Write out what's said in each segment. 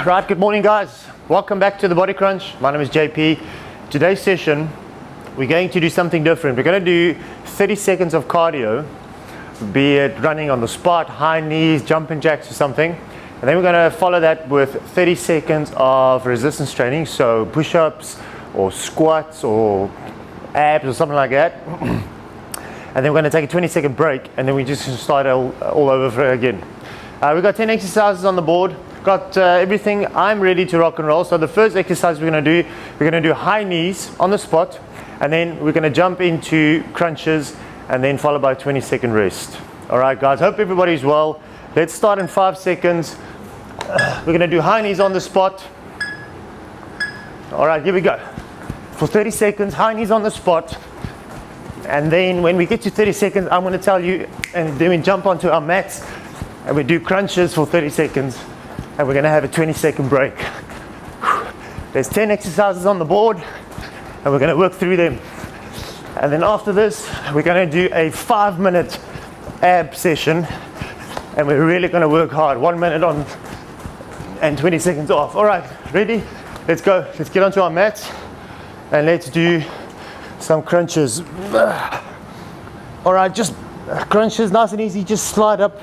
Right, good morning guys. Welcome back to the Body Crunch. My name is JP. Today's session, we're going to do something different. We're going to do 30 seconds of cardio, be it running on the spot, high knees, jumping jacks or something. And then we're going to follow that with 30 seconds of resistance training, so push-ups or squats or abs or something like that. And then we're going to take a 20-second break, and then we just start all over again. We've got 10 exercises on the board. Got everything. I'm ready to rock and roll. So the first exercise we're going to do high knees on the spot, and then we're going to jump into crunches, and then followed by a 20-second rest. All right, guys. Hope everybody's well. Let's start in 5 seconds. We're going to do high knees on the spot. All right, here we go. For 30 seconds, high knees on the spot. And then when we get to 30 seconds, I'm going to tell you, and then we jump onto our mats, and we do crunches for 30 seconds. And we're going to have a 20-second break. There's 10 exercises on the board, and we're going to work through them. And then after this, we're going to do a 5-minute ab session, and we're really going to work hard. 1 minute on and 20 seconds off. All right, ready? Let's go. Let's get onto our mats, and let's do some crunches. All right, just crunches, nice and easy. Just slide up.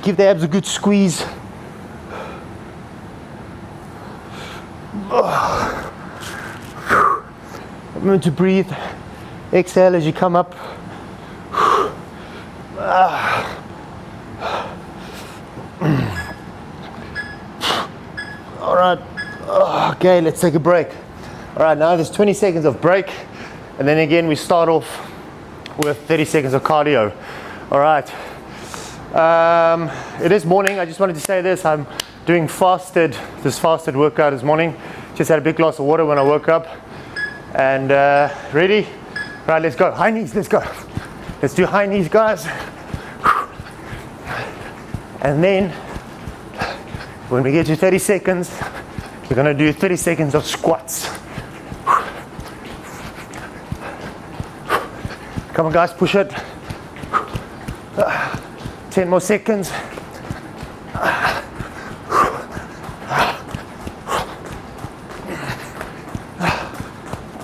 Give the abs a good squeeze. Remember to breathe. Exhale as you come up. All right. Okay, let's take a break. All right, now there's 20 seconds of break, and then again we start off with 30 seconds of cardio. All right. It is morning. I just wanted to say this. I'm doing this fasted workout this morning. Just had a big glass of water when I woke up. And ready? Right, let's go. High knees, let's go. Let's do high knees, guys. And then when we get to 30 seconds, we're going to do 30 seconds of squats. Come on, guys, push it. 10 more seconds.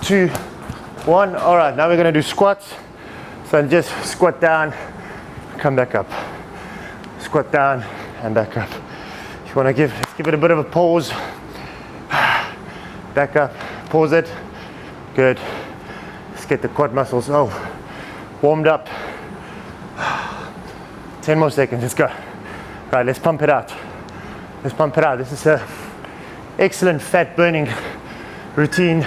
2, 1. All right, now we're going to do squats. So just squat down, come back up. Squat down and back up. If you want to let's give it a bit of a pause. Back up, pause it. Good. Let's get the quad muscles warmed up. 10 more seconds, let's go. Right, let's pump it out. Let's pump it out. This is an excellent fat burning routine.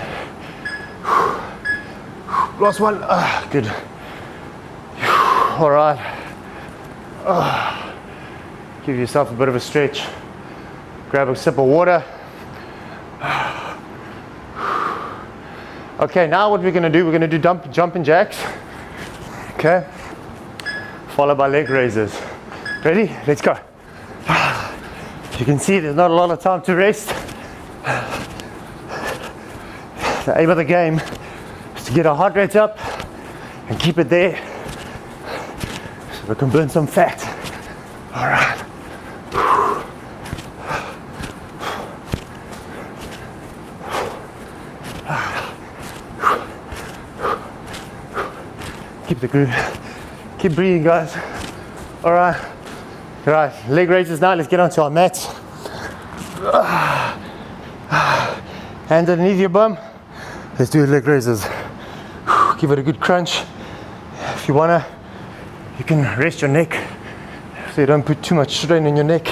Last one. Good. All right. Give yourself a bit of a stretch. Grab a sip of water. Okay, now what we're going to do, we're going to do jumping jacks. Okay. Followed by leg raises. Ready? Let's go. You can see there's not a lot of time to rest. The aim of the game is to get our heart rate up and keep it there so we can burn some fat. All right. Keep the groove. Keep breathing, guys. All right. Right, leg raises now. Let's get onto our mats. Hands underneath your bum. Let's do leg raises. Give it a good crunch. If you wanna, you can rest your neck so you don't put too much strain on your neck.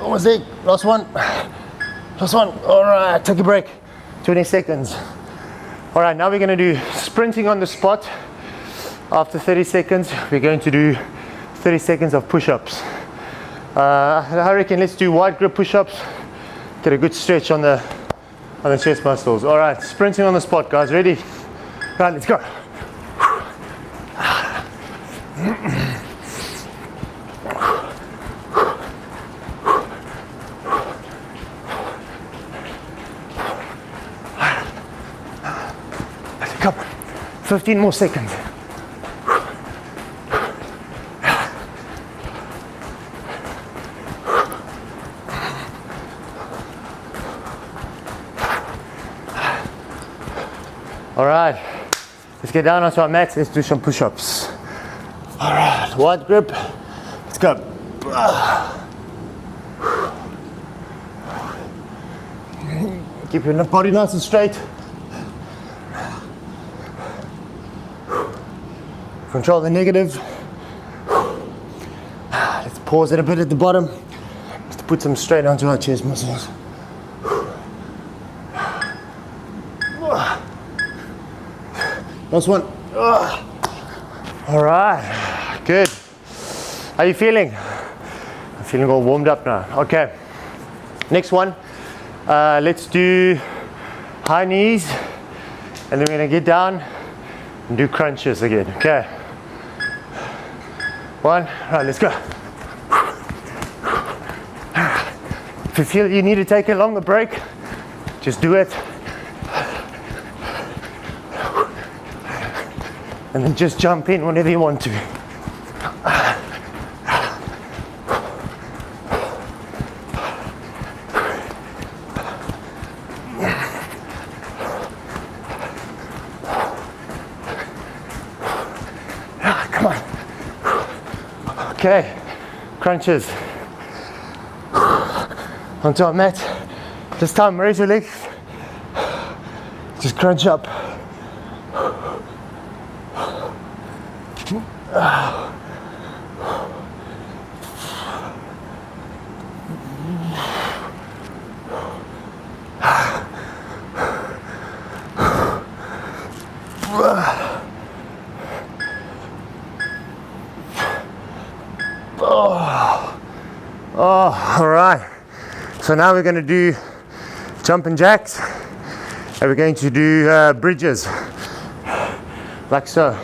Almost there. Last one. Last one. All right, take a break. 20 seconds. All right, now we're going to do sprinting on the spot. After 30 seconds, we're going to do 30 seconds of push-ups. I reckon let's do wide grip push-ups. Get a good stretch on the chest muscles. All right, sprinting on the spot, guys. Ready? Right, let's go. 15 more seconds. All right, let's get down onto our mats. Let's do some push-ups. All right, wide grip. Let's go. Keep your body nice and straight. Control the negative. Let's pause it a bit at the bottom. Let's put some straight onto our chest muscles. Last one. All right, good. How are you feeling? I'm feeling all warmed up now. Okay, next one. Let's do high knees, and then we're gonna get down and do crunches again. Okay. One. All right, let's go. If you feel you need to take a longer break, just do it. And then just jump in whenever you want to. Come on. Okay, crunches. Onto our mat. This time raise your legs. Just crunch up. All right, so now we're going to do jumping jacks, and we're going to do bridges like so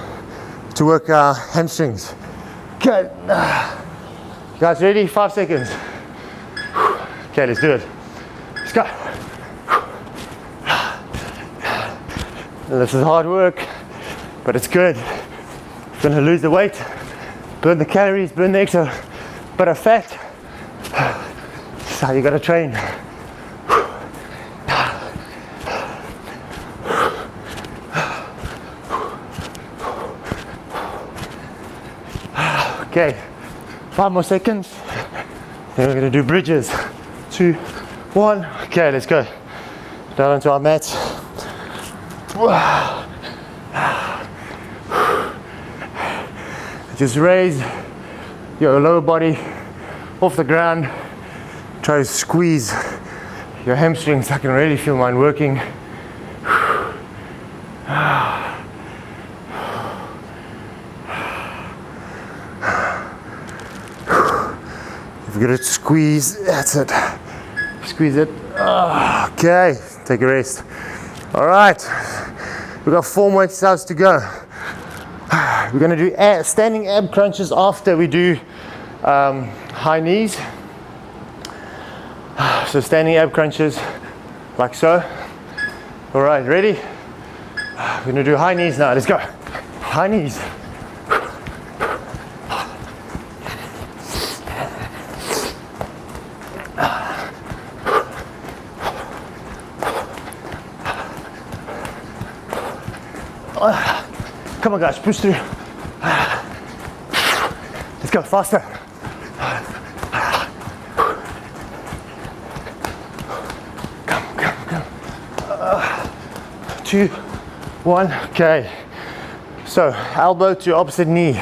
to work our hamstrings. Okay, you guys ready? 5 seconds. Okay, let's do it. Let's go. This is hard work, but it's good. You're going to lose the weight, burn the calories, burn the extra bit of fat. That's how you got to train. Okay, 5 more seconds. Then we're going to do bridges. 2, 1. Okay, let's go. Down onto our mats. Just raise your lower body off the ground. Try to squeeze your hamstrings. I can really feel mine working. If you get it, squeeze. That's it. Squeeze it. Okay, take a rest. All right, we've got 4 more exercises to go. We're going to do standing ab crunches after we do high knees. So standing ab crunches like so. All right, ready? We're going to do high knees now. Let's go. High knees. Come on guys, push through. Let's go faster. Come. 2, 1, okay. So elbow to opposite knee.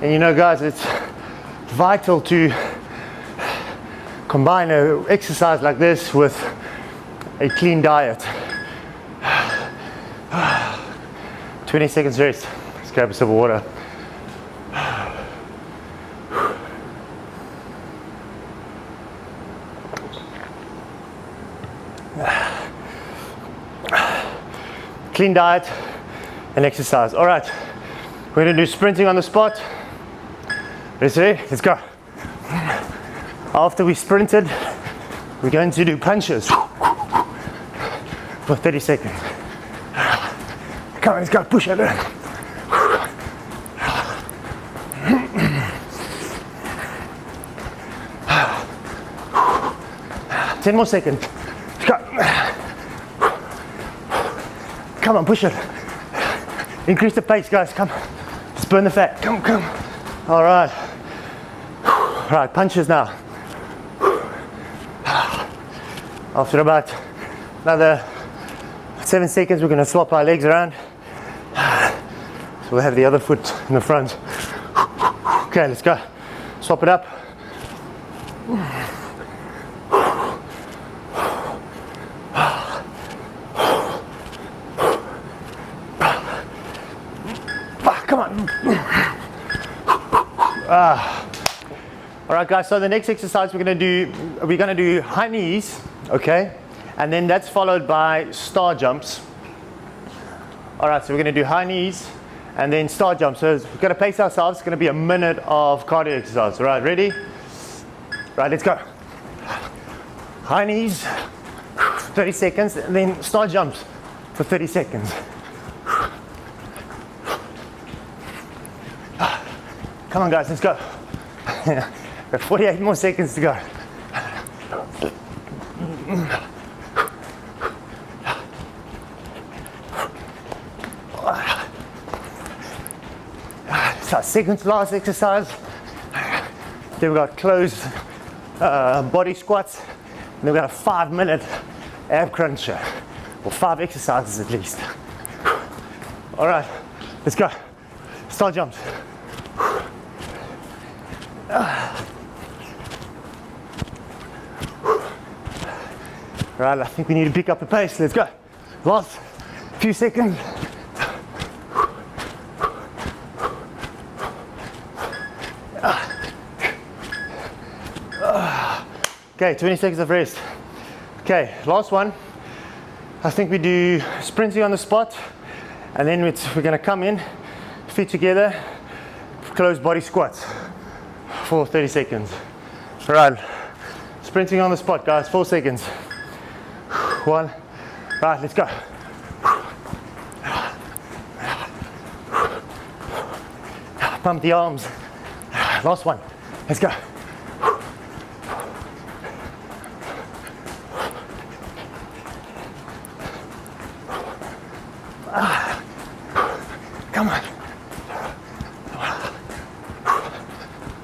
And you know guys, it's vital to combine an exercise like this with a clean diet. 20 seconds rest. Let's grab a sip of water. Clean diet, an exercise. All right, we're going to do sprinting on the spot. Ready? Let's go. After we sprinted, we're going to do punches for 30 seconds. Come on, let's go, push it. 10 more seconds. Let's go. Come on, push it. Increase the pace, guys. Come. Just burn the fat. Come. All right. Right, punches now. After about another 7 seconds, we're going to swap our legs around. So we'll have the other foot in the front. Okay, let's go. Swap it up. Come on. All right, guys. So the next exercise we're going to do high knees, okay, and then that's followed by star jumps. All right, so we're going to do high knees and then star jumps. So we're going to pace ourselves. It's going to be a minute of cardio exercise. All right, ready? Right, let's go. High knees, 30 seconds, and then star jumps for 30 seconds. Come on, guys, let's go. Got 48 more seconds to go. It's our second to last exercise. Then we've got closed body squats. And then we've got a 5-minute ab cruncher, or 5 exercises at least. All right, let's go. Star jumps. Right, I think we need to pick up the pace. Let's go. Last few seconds. Okay, 20 seconds of rest. Okay, last one. I think we do sprinting on the spot, and then we're going to come in, feet together, closed body squats for 30 seconds. All right, sprinting on the spot, guys, 4 seconds. 1, right, let's go. Pump the arms. Last one, let's go. Come on.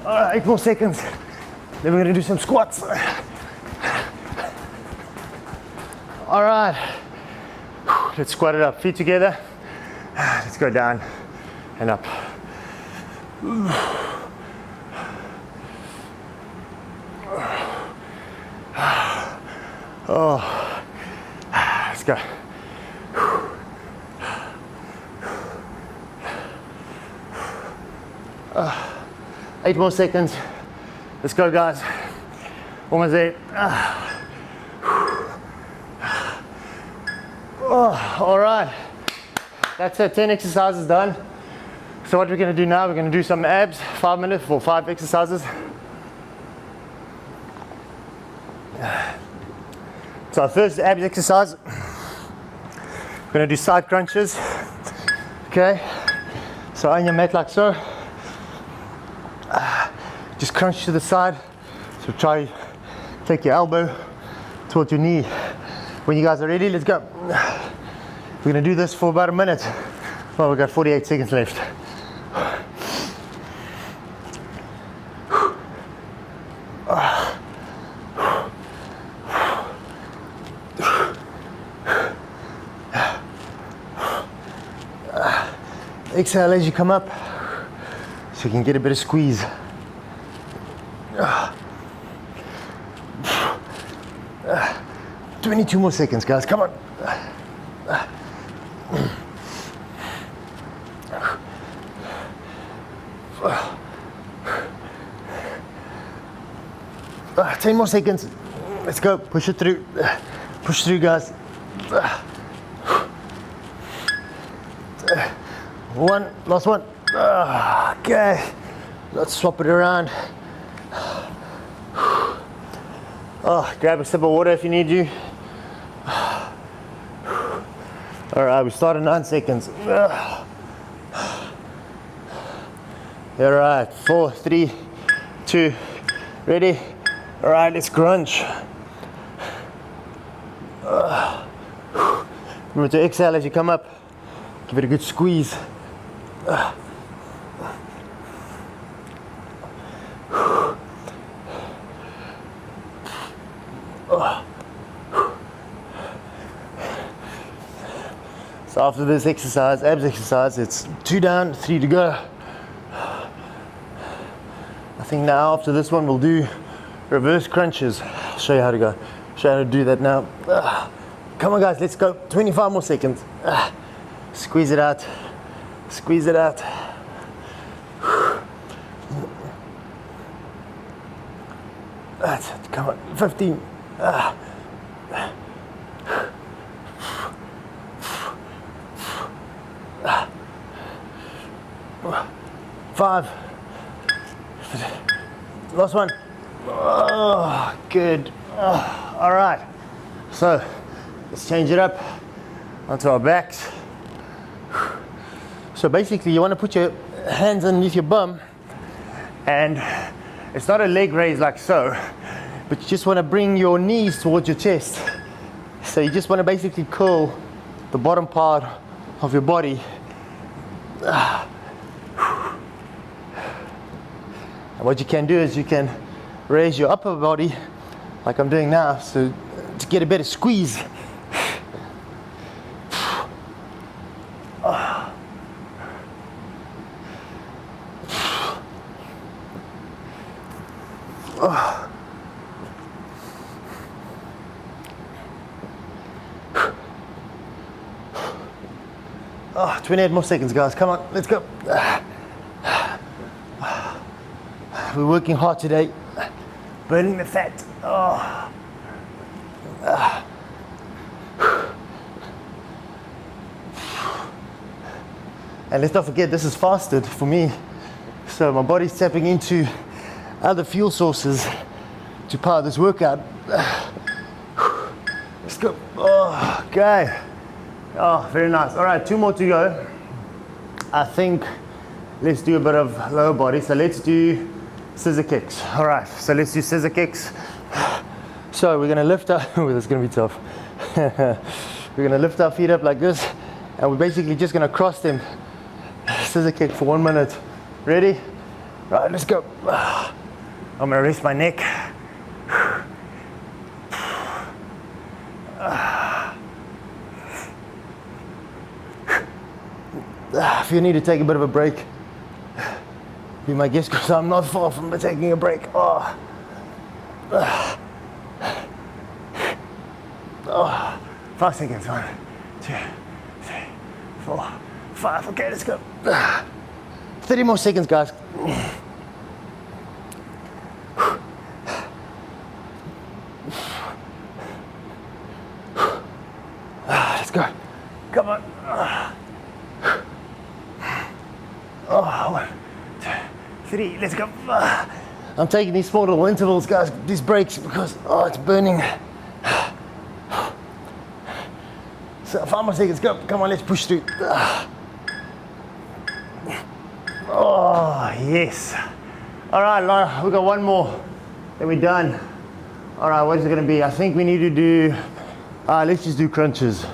All right, 8 more seconds. Then we're gonna do some squats. All right, let's squat it up, feet together. Let's go down and up. Oh, let's go. 8 more seconds. Let's go, guys. Almost there. Oh, all right. That's it. 10 exercises done. So what we're going to do now, we're going to do some abs, 5 minutes for 5 exercises. So our first abs exercise, we're going to do side crunches. Okay. So on your mat like so. Just crunch to the side. So try take your elbow towards your knee. When you guys are ready, let's go. We're going to do this for about a minute. Well, we've got 48 seconds left. Exhale as you come up so you can get a bit of squeeze. 22 more seconds, guys. Come on. 10 more seconds. Let's go. Push it through. Push through, guys. One, last one. Okay, let's swap it around. Grab a sip of water if you need to. All right, we start in 9 seconds. All right, 4, 3, 2, ready? All right, let's crunch. Remember to exhale as you come up. Give it a good squeeze. So after this exercise, abs exercise, it's 2 down, 3 to go. I think now after this one we'll do reverse crunches. I'll show you how to go. Show you how to do that now. Come on guys, let's go. 25 more seconds. Squeeze it out. Squeeze it out. That's it. Come on. 15. 5. Last one. Oh, good. All right. So let's change it up onto our backs. So basically you want to put your hands underneath your bum, and it's not a leg raise like so, but you just want to bring your knees towards your chest. So you just want to basically curl the bottom part of your body. And what you can do is you can raise your upper body like I'm doing now, so to get a better squeeze. Oh, 28 more seconds, guys. Come on, let's go. We're working hard today, burning the fat. And let's not forget, this is fasted for me, so my body's tapping into other fuel sources to power this workout. Let's go. Oh, okay. Oh, very nice. All right, 2 more to go. I think let's do a bit of lower body. So let's do scissor kicks. All right, so let's do scissor kicks. So we're gonna lift up, oh, this is gonna be tough. We're gonna lift our feet up like this, and we're basically just gonna cross them. Scissor kick for 1 minute. Ready? Right, let's go. I'm gonna rest my neck. If you need to take a bit of a break, be my guest, because I'm not far from taking a break. 5 seconds. 1, 2, 3, 4, 5. Okay, let's go. 30 more seconds, guys. Let's go. Come on. 1, 2, 3. Let's go. I'm taking these small little intervals, guys, these breaks, because it's burning. So 5 more seconds. Go. Come on, let's push through. Oh, yes. All right, Laura, we've got 1 more. Then we're done. All right, what is it going to be? I think we need to do, let's just do crunches.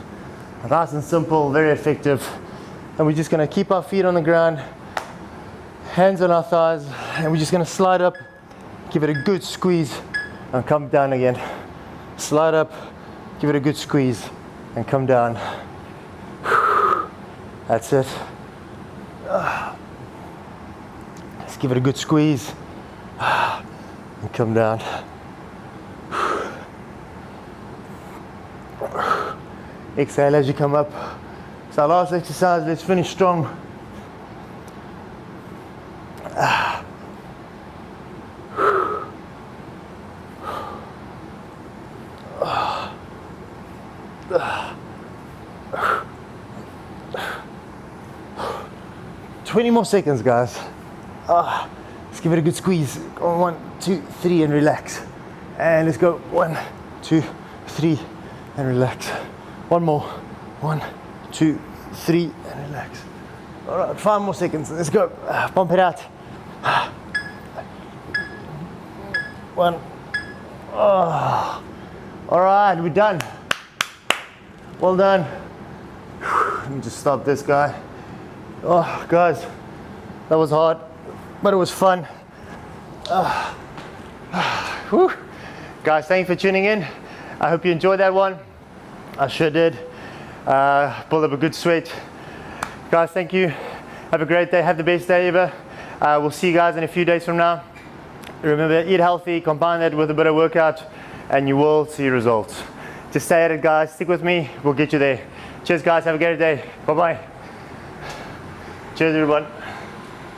Nice and simple, very effective. And we're just going to keep our feet on the ground, hands on our thighs, and we're just going to slide up, give it a good squeeze, and come down again. Slide up, give it a good squeeze, and come down. That's it. Let's give it a good squeeze, and come down. Exhale as you come up. So our last exercise, let's finish strong. 20 more seconds, guys. Let's give it a good squeeze. Go 1, 2, 3 and relax. And let's go 1, 2, 3 and relax. One more. 1, 2, 3 and relax. All right, 5 more seconds. Let's go. Pump it out. 1. Oh. All right, we're done. Well done. Let me just stop this guy. Oh, guys, that was hard, but it was fun. Whew. Guys, thanks for tuning in. I hope you enjoyed that one. I sure did. Pulled up a good sweat. Guys, thank you. Have a great day. Have the best day ever. We'll see you guys in a few days from now. Remember, eat healthy, combine that with a bit of workout, and you will see results. Just stay at it, guys. Stick with me. We'll get you there. Cheers, guys. Have a great day. Bye-bye. Cheers, everyone.